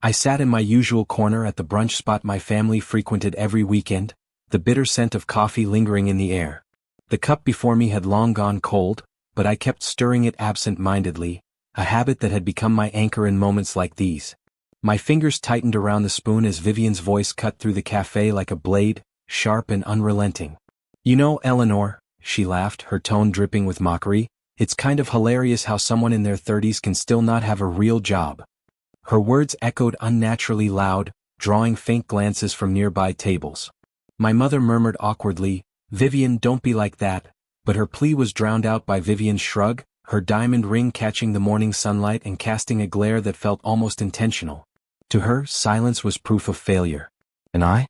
I sat in my usual corner at the brunch spot my family frequented every weekend, the bitter scent of coffee lingering in the air. The cup before me had long gone cold, but I kept stirring it absent-mindedly, a habit that had become my anchor in moments like these. My fingers tightened around the spoon as Vivien's voice cut through the cafe like a blade, sharp and unrelenting. "You know, Eleanor," she laughed, her tone dripping with mockery, "it's kind of hilarious how someone in their 30s can still not have a real job." Her words echoed unnaturally loud, drawing faint glances from nearby tables. My mother murmured awkwardly, "Vivien, don't be like that," but her plea was drowned out by Vivien's shrug, her diamond ring catching the morning sunlight and casting a glare that felt almost intentional. To her, silence was proof of failure. And I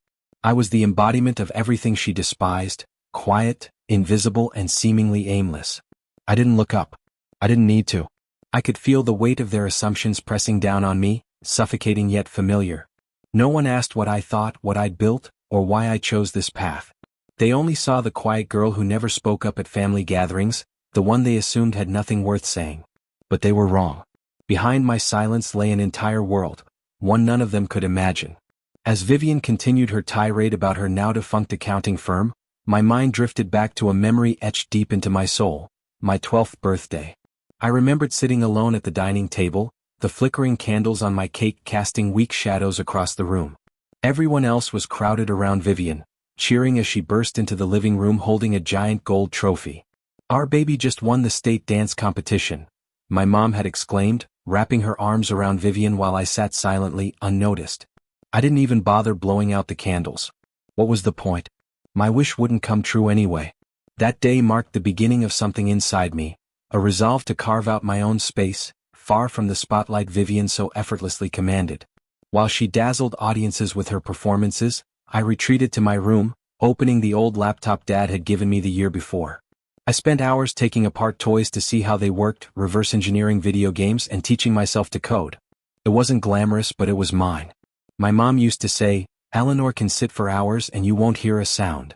was the embodiment of everything she despised, quiet, invisible and seemingly aimless. I didn't look up. I didn't need to. I could feel the weight of their assumptions pressing down on me, suffocating yet familiar. No one asked what I thought, what I'd built, or why I chose this path. They only saw the quiet girl who never spoke up at family gatherings, the one they assumed had nothing worth saying. But they were wrong. Behind my silence lay an entire world, one none of them could imagine. As Vivien continued her tirade about her now-defunct accounting firm, my mind drifted back to a memory etched deep into my soul, my 12th birthday. I remembered sitting alone at the dining table, the flickering candles on my cake casting weak shadows across the room. Everyone else was crowded around Vivien, cheering as she burst into the living room holding a giant gold trophy. "Our baby just won the state dance competition," my mom had exclaimed, wrapping her arms around Vivien while I sat silently, unnoticed. I didn't even bother blowing out the candles. What was the point? My wish wouldn't come true anyway. That day marked the beginning of something inside me, a resolve to carve out my own space, far from the spotlight Vivien so effortlessly commanded. While she dazzled audiences with her performances, I retreated to my room, opening the old laptop Dad had given me the year before. I spent hours taking apart toys to see how they worked, reverse engineering video games and teaching myself to code. It wasn't glamorous, but it was mine. My mom used to say, "Eleanor can sit for hours and you won't hear a sound."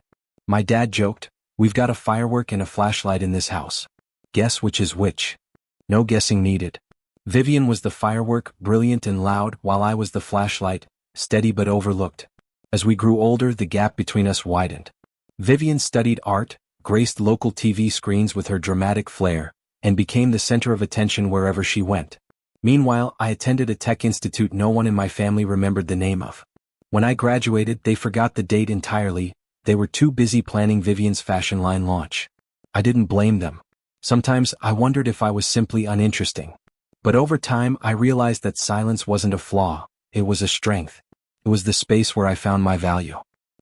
My dad joked, "We've got a firework and a flashlight in this house. Guess which is which?" No guessing needed. Vivien was the firework, brilliant and loud, while I was the flashlight, steady but overlooked. As we grew older, the gap between us widened. Vivien studied art, graced local TV screens with her dramatic flair, and became the center of attention wherever she went. Meanwhile, I attended a tech institute no one in my family remembered the name of. When I graduated, they forgot the date entirely. They were too busy planning Vivien's fashion line launch. I didn't blame them. Sometimes I wondered if I was simply uninteresting. But over time I realized that silence wasn't a flaw, it was a strength. It was the space where I found my value.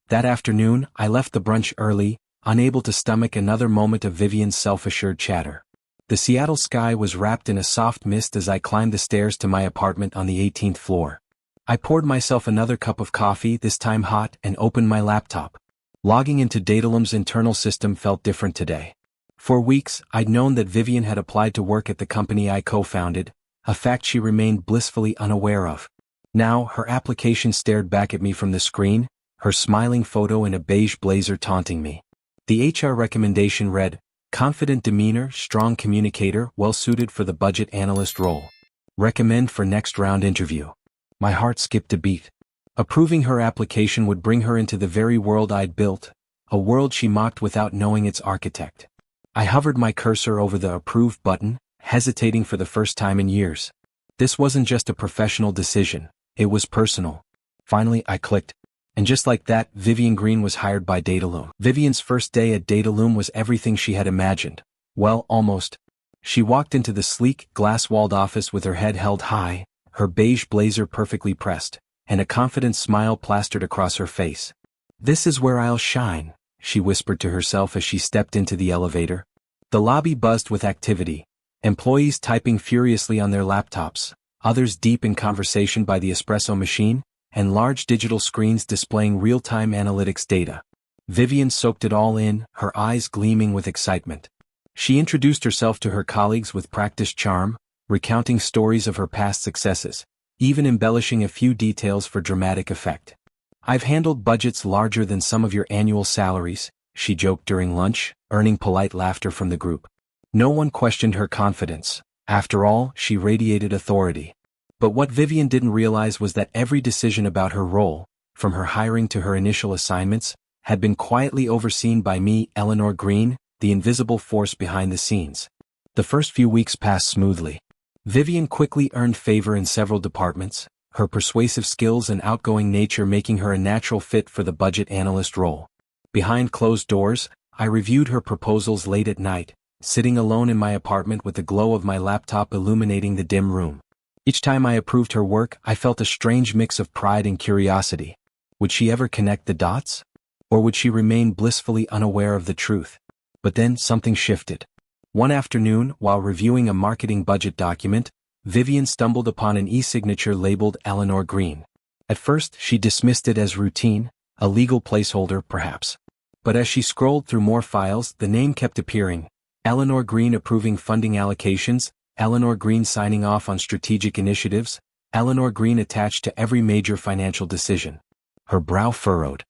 That afternoon, I left the brunch early, unable to stomach another moment of Vivien's self-assured chatter. The Seattle sky was wrapped in a soft mist as I climbed the stairs to my apartment on the 18th floor. I poured myself another cup of coffee, this time hot, and opened my laptop. Logging into Datalum's internal system felt different today. For weeks, I'd known that Vivien had applied to work at the company I co-founded, a fact she remained blissfully unaware of. Now, her application stared back at me from the screen, her smiling photo in a beige blazer taunting me. The HR recommendation read, "Confident demeanor, strong communicator, well-suited for the budget analyst role. Recommend for next round interview." My heart skipped a beat. Approving her application would bring her into the very world I'd built, a world she mocked without knowing its architect. I hovered my cursor over the approve button, hesitating for the first time in years. This wasn't just a professional decision, it was personal. Finally, I clicked. And just like that, Vivien Green was hired by Datalum. Vivien's first day at Datalum was everything she had imagined. Well, almost. She walked into the sleek, glass-walled office with her head held high, her beige blazer perfectly pressed, and a confident smile plastered across her face. "This is where I'll shine," she whispered to herself as she stepped into the elevator. The lobby buzzed with activity, employees typing furiously on their laptops, others deep in conversation by the espresso machine, and large digital screens displaying real-time analytics data. Vivien soaked it all in, her eyes gleaming with excitement. She introduced herself to her colleagues with practiced charm, recounting stories of her past successes, even embellishing a few details for dramatic effect. "I've handled budgets larger than some of your annual salaries," she joked during lunch, earning polite laughter from the group. No one questioned her confidence. After all, she radiated authority. But what Vivien didn't realize was that every decision about her role, from her hiring to her initial assignments, had been quietly overseen by me, Eleanor Green, the invisible force behind the scenes. The first few weeks passed smoothly. Vivien quickly earned favor in several departments, her persuasive skills and outgoing nature making her a natural fit for the budget analyst role. Behind closed doors, I reviewed her proposals late at night, sitting alone in my apartment with the glow of my laptop illuminating the dim room. Each time I approved her work, I felt a strange mix of pride and curiosity. Would she ever connect the dots? Or would she remain blissfully unaware of the truth? But then something shifted. One afternoon, while reviewing a marketing budget document, Vivien stumbled upon an e-signature labeled Eleanor Green. At first, she dismissed it as routine, a legal placeholder perhaps. But as she scrolled through more files, the name kept appearing. Eleanor Green approving funding allocations, Eleanor Green signing off on strategic initiatives, Eleanor Green attached to every major financial decision. Her brow furrowed.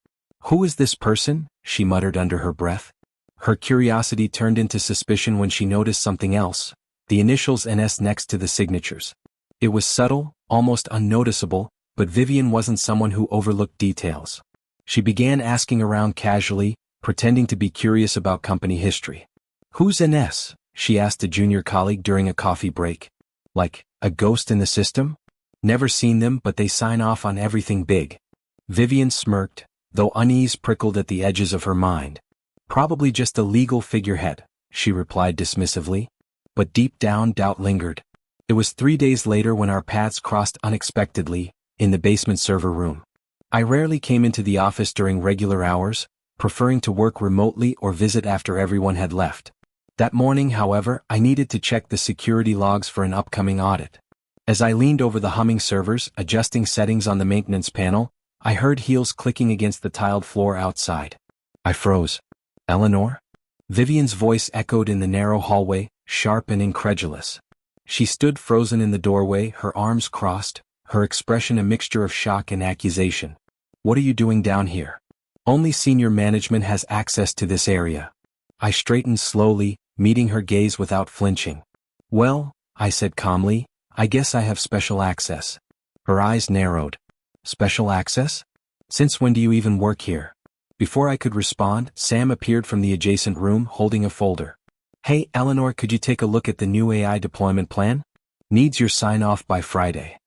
"Who is this person?" she muttered under her breath. Her curiosity turned into suspicion when she noticed something else, the initials NS next to the signatures. It was subtle, almost unnoticeable, but Vivien wasn't someone who overlooked details. She began asking around casually, pretending to be curious about company history. "Who's NS?" she asked a junior colleague during a coffee break. "Like, a ghost in the system? Never seen them, but they sign off on everything big." Vivien smirked, though unease prickled at the edges of her mind. "Probably just a legal figurehead," she replied dismissively. But deep down doubt lingered. It was 3 days later when our paths crossed unexpectedly, in the basement server room. I rarely came into the office during regular hours, preferring to work remotely or visit after everyone had left. That morning, however, I needed to check the security logs for an upcoming audit. As I leaned over the humming servers, adjusting settings on the maintenance panel, I heard heels clicking against the tiled floor outside. I froze. "Eleanor?" Vivien's voice echoed in the narrow hallway, sharp and incredulous. She stood frozen in the doorway, her arms crossed, her expression a mixture of shock and accusation. "What are you doing down here? Only senior management has access to this area." I straightened slowly, meeting her gaze without flinching. "Well," I said calmly, "I guess I have special access." Her eyes narrowed. "Special access? Since when do you even work here?" Before I could respond, Sam appeared from the adjacent room holding a folder. "Hey, Eleanor, could you take a look at the new AI deployment plan? Needs your sign-off by Friday."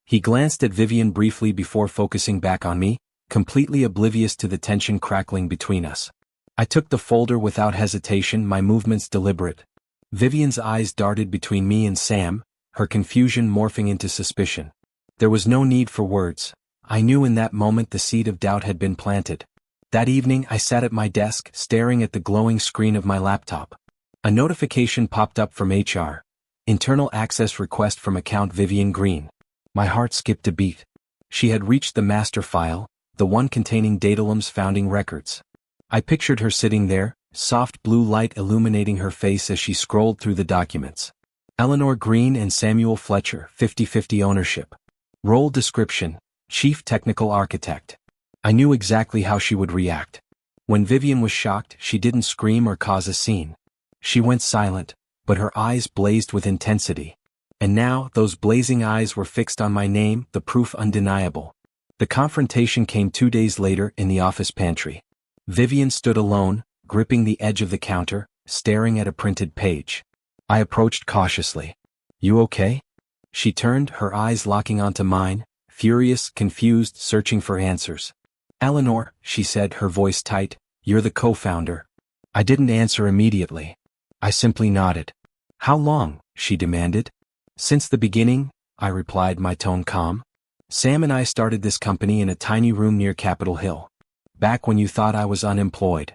He glanced at Vivien briefly before focusing back on me, completely oblivious to the tension crackling between us. I took the folder without hesitation, my movements deliberate. Vivien's eyes darted between me and Sam, her confusion morphing into suspicion. There was no need for words. I knew in that moment the seed of doubt had been planted. That evening I sat at my desk, staring at the glowing screen of my laptop. A notification popped up from HR. Internal access request from account Vivien Green. My heart skipped a beat. She had reached the master file, the one containing Datalum's founding records. I pictured her sitting there, soft blue light illuminating her face as she scrolled through the documents. Eleanor Green and Samuel Fletcher, 50-50 ownership. Role description, Chief Technical Architect. I knew exactly how she would react. When Vivien was shocked, she didn't scream or cause a scene. She went silent, but her eyes blazed with intensity. And now, those blazing eyes were fixed on my name, the proof undeniable. The confrontation came 2 days later in the office pantry. Vivien stood alone, gripping the edge of the counter, staring at a printed page. I approached cautiously. "You okay?" She turned, her eyes locking onto mine, furious, confused, searching for answers. "Eleanor," she said, her voice tight, "you're the co-founder." I didn't answer immediately. I simply nodded. "How long?" she demanded. "Since the beginning," I replied, my tone calm. "Sam and I started this company in a tiny room near Capitol Hill. Back when you thought I was unemployed."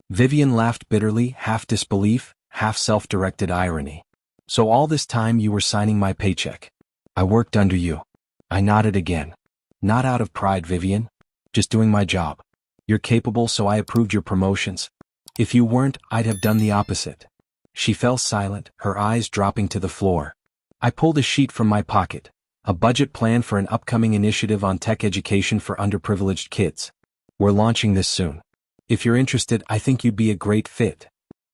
Vivien laughed bitterly, half disbelief, half self-directed irony. "So all this time you were signing my paycheck. I worked under you." I nodded again. "Not out of pride, Vivien. Just doing my job. You're capable, so I approved your promotions. If you weren't, I'd have done the opposite." She fell silent, her eyes dropping to the floor. I pulled a sheet from my pocket. A budget plan for an upcoming initiative on tech education for underprivileged kids. "We're launching this soon. If you're interested, I think you'd be a great fit."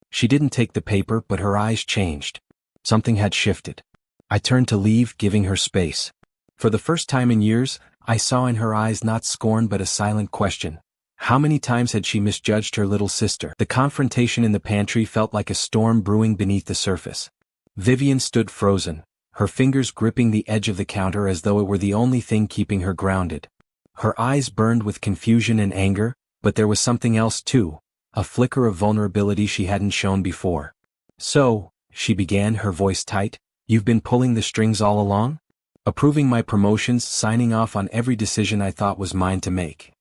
She didn't take the paper, but her eyes changed. Something had shifted. I turned to leave, giving her space. For the first time in years, I saw in her eyes not scorn but a silent question. How many times had she misjudged her little sister? The confrontation in the pantry felt like a storm brewing beneath the surface. Vivien stood frozen, her fingers gripping the edge of the counter as though it were the only thing keeping her grounded. Her eyes burned with confusion and anger, but there was something else too, a flicker of vulnerability she hadn't shown before. So, she began, her voice tight, you've been pulling the strings all along? Approving my promotions, signing off on every decision I thought was mine to make.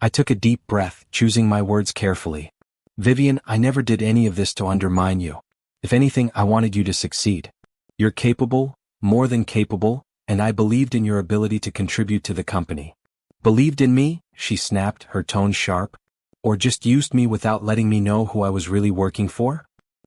I took a deep breath, choosing my words carefully. Vivien, I never did any of this to undermine you. If anything, I wanted you to succeed. You're capable, more than capable, and I believed in your ability to contribute to the company. Believed in me? She snapped, her tone sharp. Or just used me without letting me know who I was really working for?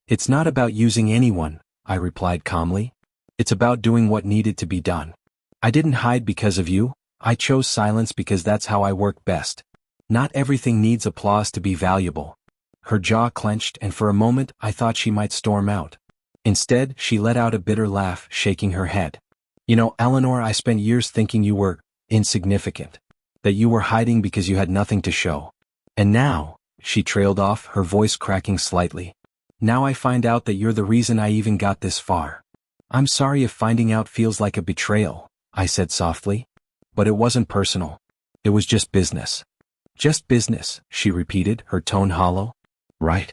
It's not about using anyone, I replied calmly. It's about doing what needed to be done. I didn't hide because of you, I chose silence because that's how I work best. Not everything needs applause to be valuable. Her jaw clenched, and for a moment I thought she might storm out. Instead, she let out a bitter laugh, shaking her head. You know, Eleanor, I spent years thinking you were insignificant. That you were hiding because you had nothing to show. And now, she trailed off, her voice cracking slightly. Now I find out that you're the reason I even got this far. I'm sorry if finding out feels like a betrayal, I said softly. But it wasn't personal. It was just business. Just business, she repeated, her tone hollow. Right?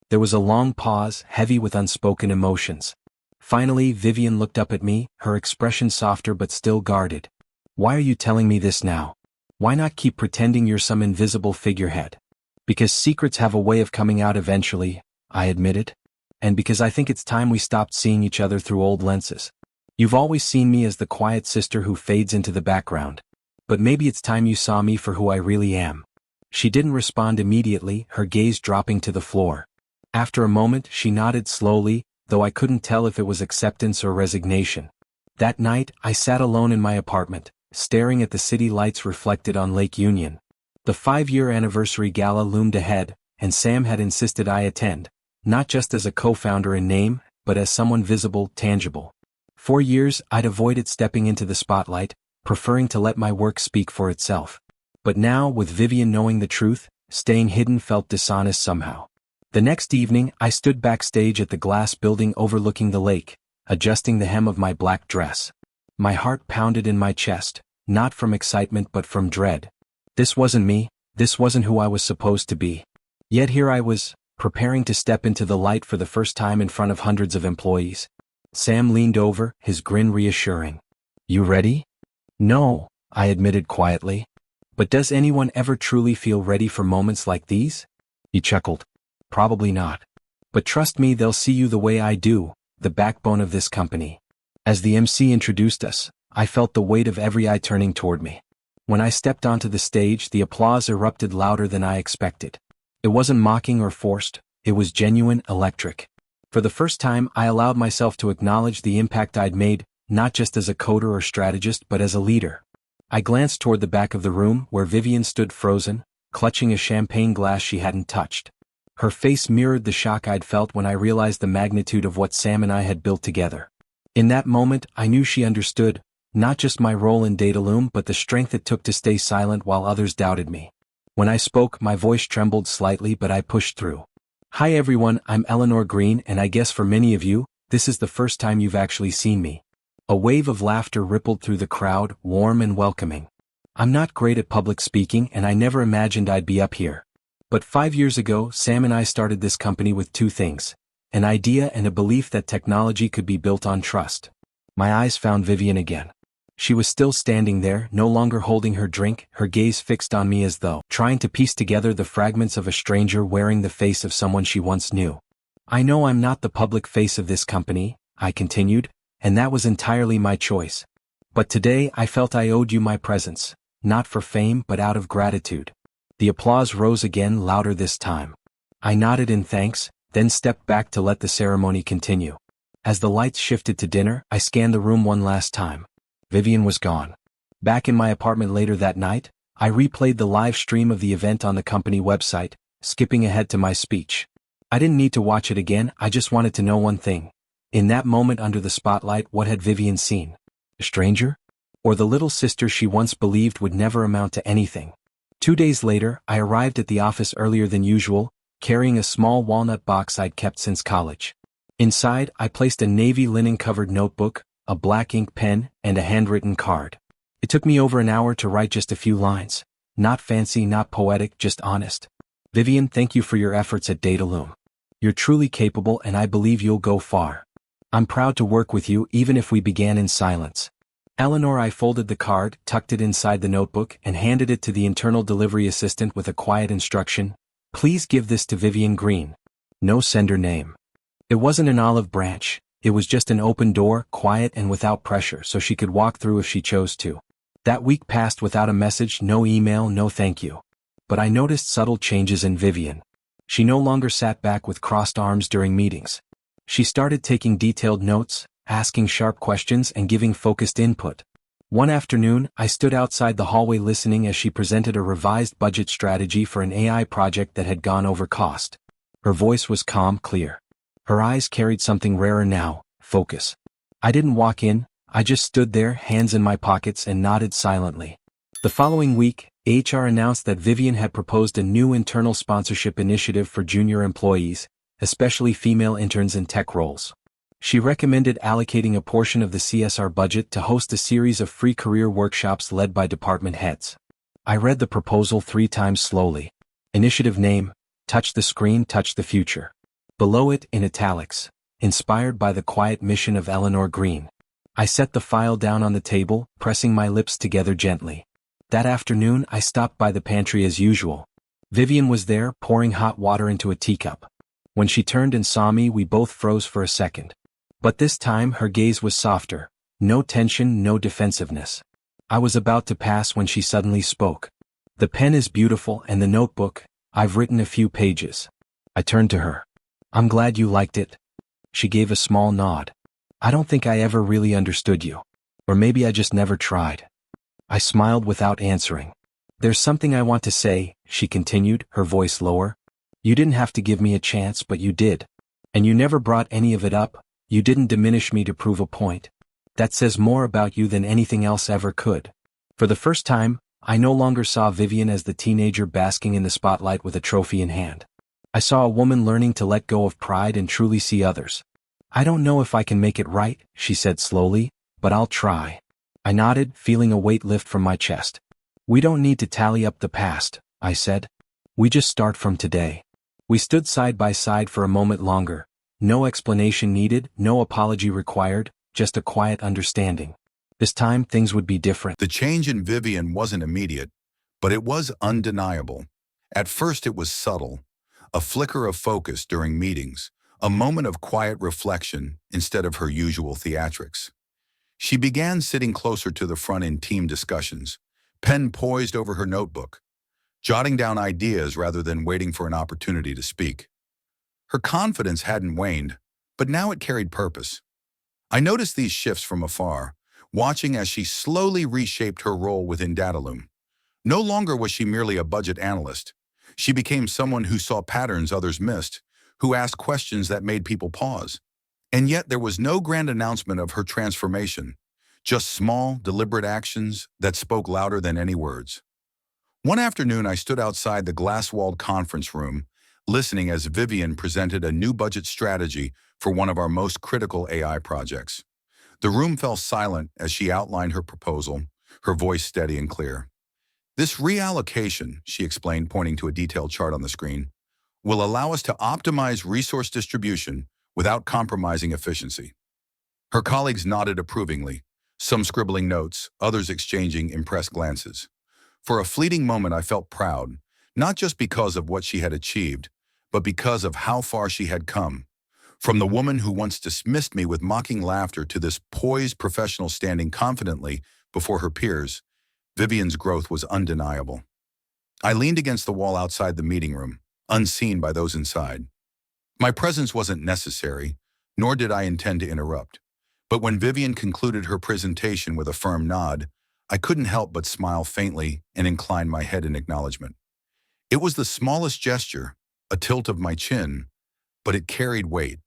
There was a long pause, heavy with unspoken emotions. Finally, Vivien looked up at me, her expression softer but still guarded. Why are you telling me this now? Why not keep pretending you're some invisible figurehead? Because secrets have a way of coming out eventually, I admitted. And because I think it's time we stopped seeing each other through old lenses. You've always seen me as the quiet sister who fades into the background. But maybe it's time you saw me for who I really am. She didn't respond immediately, her gaze dropping to the floor. After a moment, she nodded slowly, though I couldn't tell if it was acceptance or resignation. That night, I sat alone in my apartment, staring at the city lights reflected on Lake Union. The 5-year anniversary gala loomed ahead, and Sam had insisted I attend, not just as a co-founder in name, but as someone visible, tangible. For years, I'd avoided stepping into the spotlight, preferring to let my work speak for itself. But now, with Vivien knowing the truth, staying hidden felt dishonest somehow. The next evening, I stood backstage at the glass building overlooking the lake, adjusting the hem of my black dress. My heart pounded in my chest, not from excitement but from dread. This wasn't me, this wasn't who I was supposed to be. Yet here I was, preparing to step into the light for the first time in front of hundreds of employees. Sam leaned over, his grin reassuring. You ready? No, I admitted quietly. But does anyone ever truly feel ready for moments like these? He chuckled. Probably not. But trust me, they'll see you the way I do, the backbone of this company. As the MC introduced us, I felt the weight of every eye turning toward me. When I stepped onto the stage, the applause erupted louder than I expected. It wasn't mocking or forced, it was genuine, electric. For the first time, I allowed myself to acknowledge the impact I'd made, not just as a coder or strategist but as a leader. I glanced toward the back of the room where Vivien stood frozen, clutching a champagne glass she hadn't touched. Her face mirrored the shock I'd felt when I realized the magnitude of what Sam and I had built together. In that moment, I knew she understood, not just my role in Dataloom but the strength it took to stay silent while others doubted me. When I spoke, my voice trembled slightly but I pushed through. Hi everyone, I'm Eleanor Green, and I guess for many of you, this is the first time you've actually seen me. A wave of laughter rippled through the crowd, warm and welcoming. I'm not great at public speaking and I never imagined I'd be up here. But 5 years ago, Sam and I started this company with two things: an idea and a belief that technology could be built on trust. My eyes found Vivien again. She was still standing there, no longer holding her drink, her gaze fixed on me as though trying to piece together the fragments of a stranger wearing the face of someone she once knew. I know I'm not the public face of this company, I continued, and that was entirely my choice. But today I felt I owed you my presence, not for fame but out of gratitude. The applause rose again, louder this time. I nodded in thanks, then stepped back to let the ceremony continue. As the lights shifted to dinner, I scanned the room one last time. Vivien was gone. Back in my apartment later that night, I replayed the live stream of the event on the company website, skipping ahead to my speech. I didn't need to watch it again, I just wanted to know one thing. In that moment under the spotlight, what had Vivien seen? A stranger? Or the little sister she once believed would never amount to anything? 2 days later, I arrived at the office earlier than usual, carrying a small walnut box I'd kept since college. Inside, I placed a navy linen-covered notebook, a black ink pen, and a handwritten card. It took me over an hour to write just a few lines. Not fancy, not poetic, just honest. Vivien, thank you for your efforts at Dataloom. You're truly capable and I believe you'll go far. I'm proud to work with you even if we began in silence. Eleanor, I folded the card, tucked it inside the notebook, and handed it to the internal delivery assistant with a quiet instruction. Please give this to Vivien Green. No sender name. It wasn't an olive branch, it was just an open door, quiet and without pressure so she could walk through if she chose to. That week passed without a message, no email, no thank you. But I noticed subtle changes in Vivien. She no longer sat back with crossed arms during meetings. She started taking detailed notes, asking sharp questions and giving focused input. One afternoon, I stood outside the hallway listening as she presented a revised budget strategy for an AI project that had gone over cost. Her voice was calm, clear. Her eyes carried something rarer now, focus. I didn't walk in, I just stood there, hands in my pockets, and nodded silently. The following week, HR announced that Vivien had proposed a new internal sponsorship initiative for junior employees, especially female interns in tech roles. She recommended allocating a portion of the CSR budget to host a series of free career workshops led by department heads. I read the proposal 3 times slowly. Initiative name, Touch the Screen, Touch the Future. Below it, in italics, inspired by the quiet mission of Eleanor Green. I set the file down on the table, pressing my lips together gently. That afternoon, I stopped by the pantry as usual. Vivien was there, pouring hot water into a teacup. When she turned and saw me, we both froze for a second. But this time, her gaze was softer. No tension, no defensiveness. I was about to pass when she suddenly spoke. The pen is beautiful and the notebook, I've written a few pages. I turned to her. I'm glad you liked it. She gave a small nod. I don't think I ever really understood you. Or maybe I just never tried. I smiled without answering. There's something I want to say, she continued, her voice lower. You didn't have to give me a chance, but you did. And you never brought any of it up, you didn't diminish me to prove a point. That says more about you than anything else ever could. For the first time, I no longer saw Vivien as the teenager basking in the spotlight with a trophy in hand. I saw a woman learning to let go of pride and truly see others. I don't know if I can make it right, she said slowly, but I'll try. I nodded, feeling a weight lift from my chest. We don't need to tally up the past, I said. We just start from today. We stood side by side for a moment longer. No explanation needed, no apology required, just a quiet understanding. This time, things would be different. The change in Vivien wasn't immediate, but it was undeniable. At first it was subtle, a flicker of focus during meetings, a moment of quiet reflection instead of her usual theatrics. She began sitting closer to the front in team discussions, pen poised over her notebook, jotting down ideas rather than waiting for an opportunity to speak. Her confidence hadn't waned, but now it carried purpose. I noticed these shifts from afar, watching as she slowly reshaped her role within Dataloom. No longer was she merely a budget analyst. She became someone who saw patterns others missed, who asked questions that made people pause. And yet there was no grand announcement of her transformation, just small, deliberate actions that spoke louder than any words. One afternoon, I stood outside the glass-walled conference room, listening as Vivien presented a new budget strategy for one of our most critical AI projects. The room fell silent as she outlined her proposal, her voice steady and clear. This reallocation, she explained, pointing to a detailed chart on the screen, will allow us to optimize resource distribution without compromising efficiency. Her colleagues nodded approvingly, some scribbling notes, others exchanging impressed glances. For a fleeting moment, I felt proud, not just because of what she had achieved, but because of how far she had come. From the woman who once dismissed me with mocking laughter to this poised professional standing confidently before her peers, Vivien's growth was undeniable. I leaned against the wall outside the meeting room, unseen by those inside. My presence wasn't necessary, nor did I intend to interrupt. But when Vivien concluded her presentation with a firm nod, I couldn't help but smile faintly and incline my head in acknowledgement. It was the smallest gesture, a tilt of my chin, but it carried weight.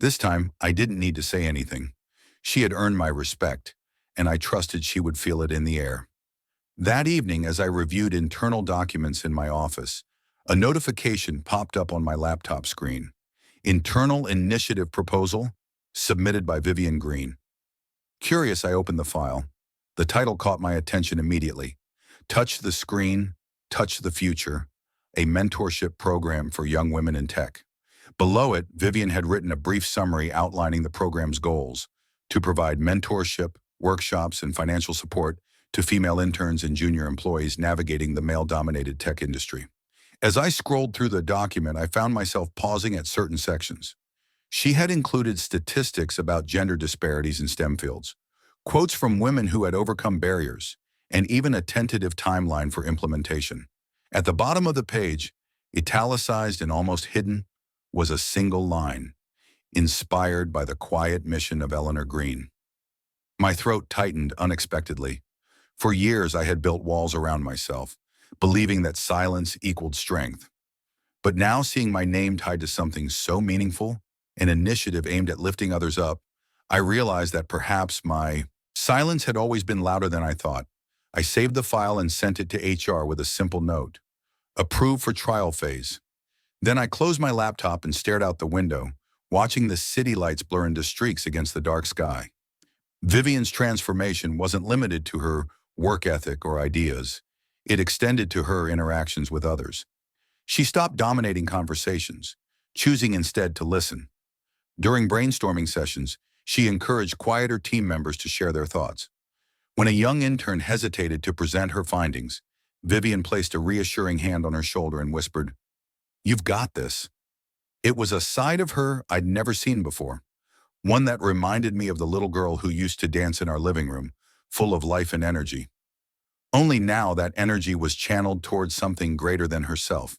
This time, I didn't need to say anything. She had earned my respect, and I trusted she would feel it in the air. That evening, as I reviewed internal documents in my office, a notification popped up on my laptop screen. Internal Initiative Proposal, submitted by Vivien Green. Curious, I opened the file. The title caught my attention immediately. Touch the Screen, Touch the Future, a mentorship program for young women in tech. Below it, Vivien had written a brief summary outlining the program's goals: to provide mentorship, workshops, and financial support to female interns and junior employees navigating the male-dominated tech industry. As I scrolled through the document, I found myself pausing at certain sections. She had included statistics about gender disparities in STEM fields, quotes from women who had overcome barriers, and even a tentative timeline for implementation. At the bottom of the page, italicized and almost hidden, was a single line: inspired by the quiet mission of Eleanor Green. My throat tightened unexpectedly. For years, I had built walls around myself, believing that silence equaled strength. But now, seeing my name tied to something so meaningful, an initiative aimed at lifting others up, I realized that perhaps my silence had always been louder than I thought. I saved the file and sent it to HR with a simple note: approved for trial phase. Then I closed my laptop and stared out the window, watching the city lights blur into streaks against the dark sky. Vivien's transformation wasn't limited to her work ethic or ideas. It extended to her interactions with others. She stopped dominating conversations, choosing instead to listen. During brainstorming sessions, she encouraged quieter team members to share their thoughts. When a young intern hesitated to present her findings, Vivien placed a reassuring hand on her shoulder and whispered, "You've got this." It was a side of her I'd never seen before, one that reminded me of the little girl who used to dance in our living room, full of life and energy. Only now that energy was channeled towards something greater than herself.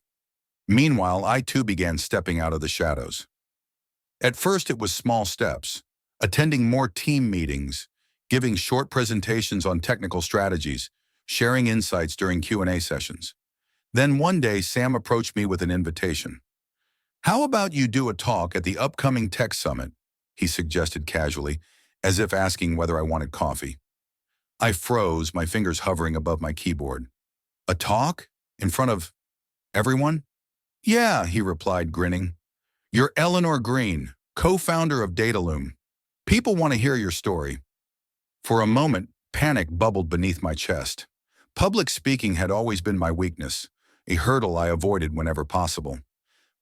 Meanwhile, I too began stepping out of the shadows. At first, it was small steps, attending more team meetings, giving short presentations on technical strategies, sharing insights during Q&A sessions. Then one day, Sam approached me with an invitation. "How about you do a talk at the upcoming tech summit?" he suggested casually, as if asking whether I wanted coffee. I froze, my fingers hovering above my keyboard. "A talk? In front of everyone?" "Yeah," he replied, grinning. "You're Eleanor Green, co-founder of Dataloom. People want to hear your story." For a moment, panic bubbled beneath my chest. Public speaking had always been my weakness, a hurdle I avoided whenever possible.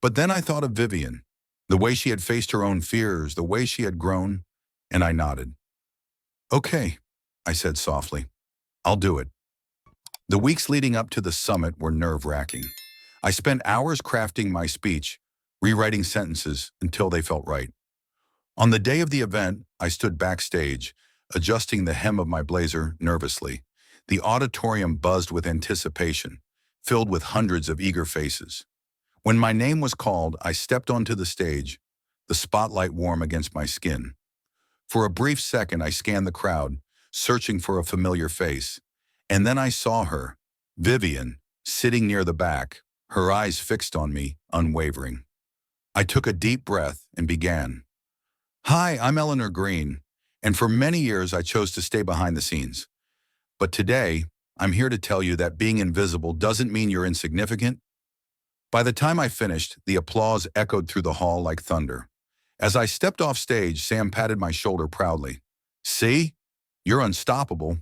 But then I thought of Vivien, the way she had faced her own fears, the way she had grown, and I nodded. "Okay," I said softly. "I'll do it." The weeks leading up to the summit were nerve-wracking. I spent hours crafting my speech, rewriting sentences until they felt right. On the day of the event, I stood backstage, adjusting the hem of my blazer nervously. The auditorium buzzed with anticipation, filled with hundreds of eager faces. When my name was called, I stepped onto the stage, the spotlight warm against my skin. For a brief second, I scanned the crowd, searching for a familiar face. And then I saw her, Vivien, sitting near the back, her eyes fixed on me, unwavering. I took a deep breath and began. "Hi, I'm Eleanor Green, and for many years I chose to stay behind the scenes. But today, I'm here to tell you that being invisible doesn't mean you're insignificant." By the time I finished, the applause echoed through the hall like thunder. As I stepped off stage, Sam patted my shoulder proudly. "See? You're unstoppable."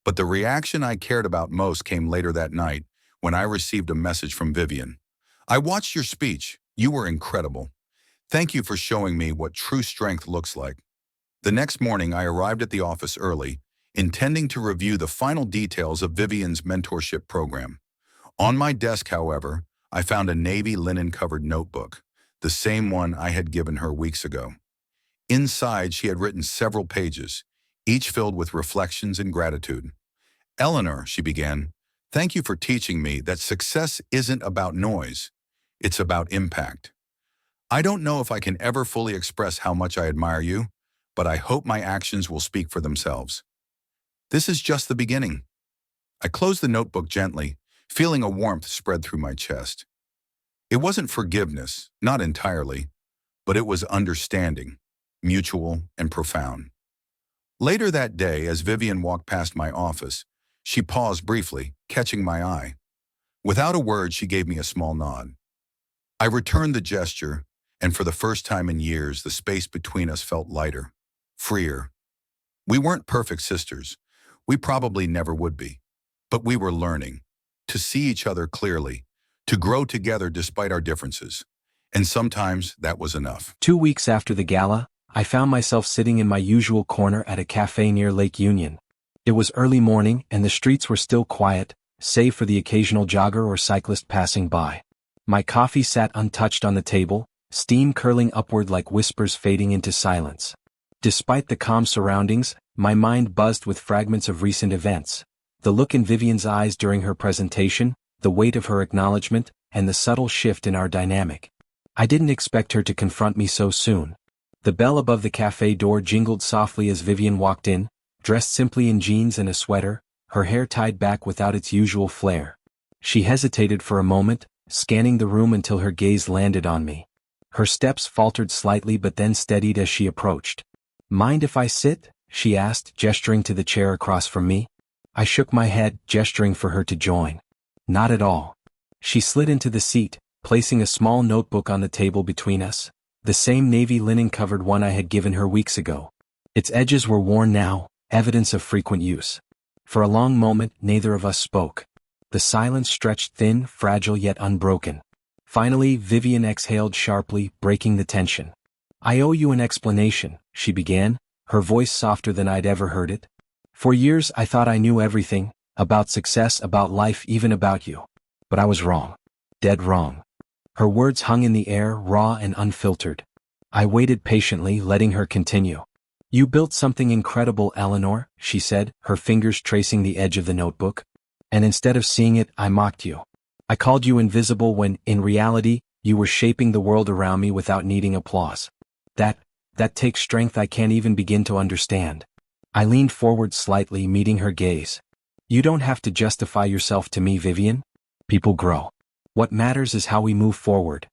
But the reaction I cared about most came later that night, when I received a message from Vivien. "I watched your speech. You were incredible. Thank you for showing me what true strength looks like." The next morning, I arrived at the office early, intending to review the final details of Vivien's mentorship program. On my desk, however, I found a navy linen-covered notebook, the same one I had given her weeks ago. Inside, she had written several pages, each filled with reflections and gratitude. "Eleanor," she began, "thank you for teaching me that success isn't about noise. It's about impact. I don't know if I can ever fully express how much I admire you, but I hope my actions will speak for themselves. This is just the beginning." I closed the notebook gently, feeling a warmth spread through my chest. It wasn't forgiveness, not entirely, but it was understanding, mutual, and profound. Later that day, as Vivien walked past my office, she paused briefly, catching my eye. Without a word, she gave me a small nod. I returned the gesture, and for the first time in years, the space between us felt lighter, freer. We weren't perfect sisters. We probably never would be. But we were learning to see each other clearly, to grow together despite our differences. And sometimes that was enough. 2 weeks after the gala, I found myself sitting in my usual corner at a cafe near Lake Union. It was early morning and the streets were still quiet, save for the occasional jogger or cyclist passing by. My coffee sat untouched on the table, steam curling upward like whispers fading into silence. Despite the calm surroundings, my mind buzzed with fragments of recent events. The look in Vivien's eyes during her presentation, the weight of her acknowledgement, and the subtle shift in our dynamic. I didn't expect her to confront me so soon. The bell above the cafe door jingled softly as Vivien walked in, dressed simply in jeans and a sweater, her hair tied back without its usual flair. She hesitated for a moment, scanning the room until her gaze landed on me. Her steps faltered slightly but then steadied as she approached. "Mind if I sit?" she asked, gesturing to the chair across from me. I shook my head, gesturing for her to join. "Not at all." She slid into the seat, placing a small notebook on the table between us, the same navy linen-covered one I had given her weeks ago. Its edges were worn now, evidence of frequent use. For a long moment, neither of us spoke. The silence stretched thin, fragile yet unbroken. Finally, Vivien exhaled sharply, breaking the tension. "I owe you an explanation," she began, her voice softer than I'd ever heard it. "For years I thought I knew everything, about success, about life, even about you. But I was wrong. Dead wrong." Her words hung in the air, raw and unfiltered. I waited patiently, letting her continue. "You built something incredible, Eleanor," she said, her fingers tracing the edge of the notebook. "And instead of seeing it, I mocked you. I called you invisible when, in reality, you were shaping the world around me without needing applause. That takes strength I can't even begin to understand." I leaned forward slightly, meeting her gaze. "You don't have to justify yourself to me, Vivien. People grow. What matters is how we move forward."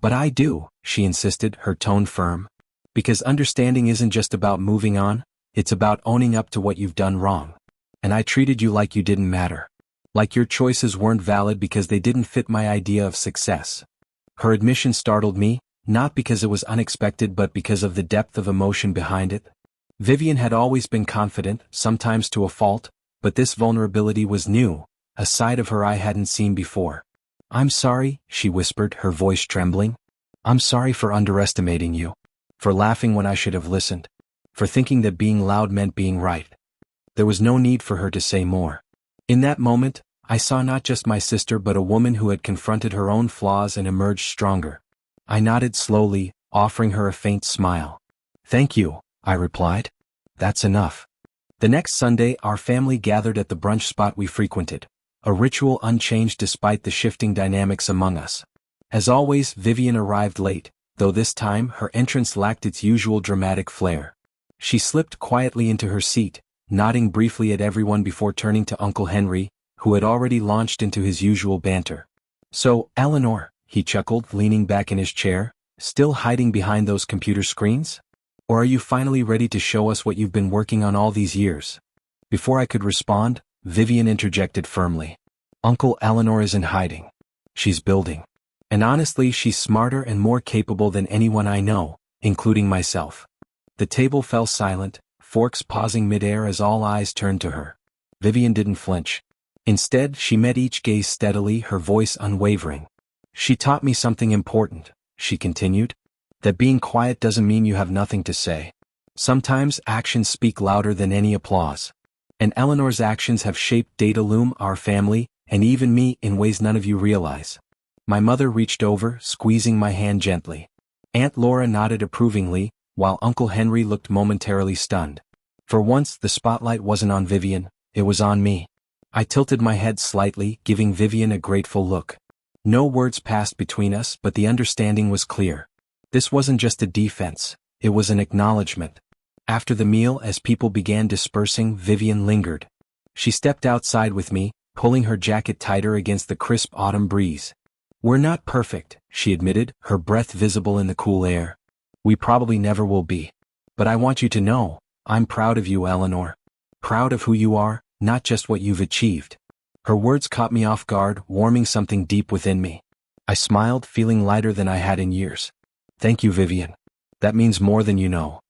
"But I do," she insisted, her tone firm. "Because understanding isn't just about moving on, it's about owning up to what you've done wrong. And I treated you like you didn't matter. Like your choices weren't valid because they didn't fit my idea of success." Her admission startled me, not because it was unexpected but because of the depth of emotion behind it. Vivien had always been confident, sometimes to a fault, but this vulnerability was new, a side of her I hadn't seen before. "I'm sorry," she whispered, her voice trembling. "I'm sorry for underestimating you. For laughing when I should have listened. For thinking that being loud meant being right." There was no need for her to say more. In that moment, I saw not just my sister but a woman who had confronted her own flaws and emerged stronger. I nodded slowly, offering her a faint smile. "Thank you," I replied. "That's enough." The next Sunday, our family gathered at the brunch spot we frequented, a ritual unchanged despite the shifting dynamics among us. As always, Vivien arrived late, though this time her entrance lacked its usual dramatic flair. She slipped quietly into her seat, nodding briefly at everyone before turning to Uncle Henry, who had already launched into his usual banter. "So, Eleanor," he chuckled, leaning back in his chair, "still hiding behind those computer screens? Or are you finally ready to show us what you've been working on all these years?" Before I could respond, Vivien interjected firmly. "Uncle, Eleanor isn't hiding. She's building. And honestly, she's smarter and more capable than anyone I know, including myself." The table fell silent, forks pausing midair as all eyes turned to her. Vivien didn't flinch. Instead, she met each gaze steadily, her voice unwavering. "She taught me something important," she continued. "That being quiet doesn't mean you have nothing to say. Sometimes actions speak louder than any applause. And Eleanor's actions have shaped Dataloom, our family, and even me in ways none of you realize." My mother reached over, squeezing my hand gently. Aunt Laura nodded approvingly, while Uncle Henry looked momentarily stunned. For once, the spotlight wasn't on Vivien, it was on me. I tilted my head slightly, giving Vivien a grateful look. No words passed between us, but the understanding was clear. This wasn't just a defense, it was an acknowledgement. After the meal, as people began dispersing, Vivien lingered. She stepped outside with me, pulling her jacket tighter against the crisp autumn breeze. "We're not perfect," she admitted, her breath visible in the cool air. We probably never will be. But I want you to know, I'm proud of you, Eleanor. Proud of who you are, not just what you've achieved. Her words caught me off guard, warming something deep within me. I smiled, feeling lighter than I had in years. Thank you, Vivien. That means more than you know.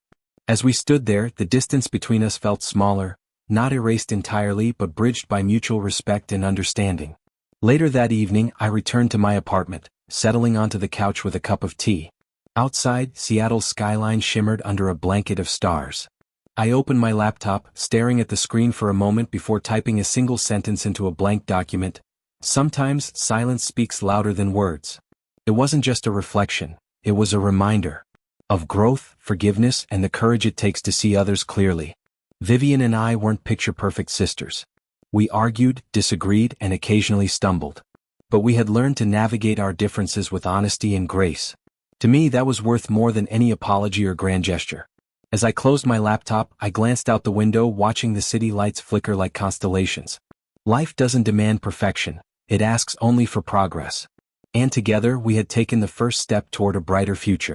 As we stood there, the distance between us felt smaller, not erased entirely but bridged by mutual respect and understanding. Later that evening, I returned to my apartment, settling onto the couch with a cup of tea. Outside, Seattle's skyline shimmered under a blanket of stars. I opened my laptop, staring at the screen for a moment before typing a single sentence into a blank document. Sometimes, silence speaks louder than words. It wasn't just a reflection, it was a reminder of growth, forgiveness, and the courage it takes to see others clearly. Vivien and I weren't picture-perfect sisters. We argued, disagreed, and occasionally stumbled. But we had learned to navigate our differences with honesty and grace. To me, that was worth more than any apology or grand gesture. As I closed my laptop, I glanced out the window, watching the city lights flicker like constellations. Life doesn't demand perfection, it asks only for progress. And together, we had taken the first step toward a brighter future.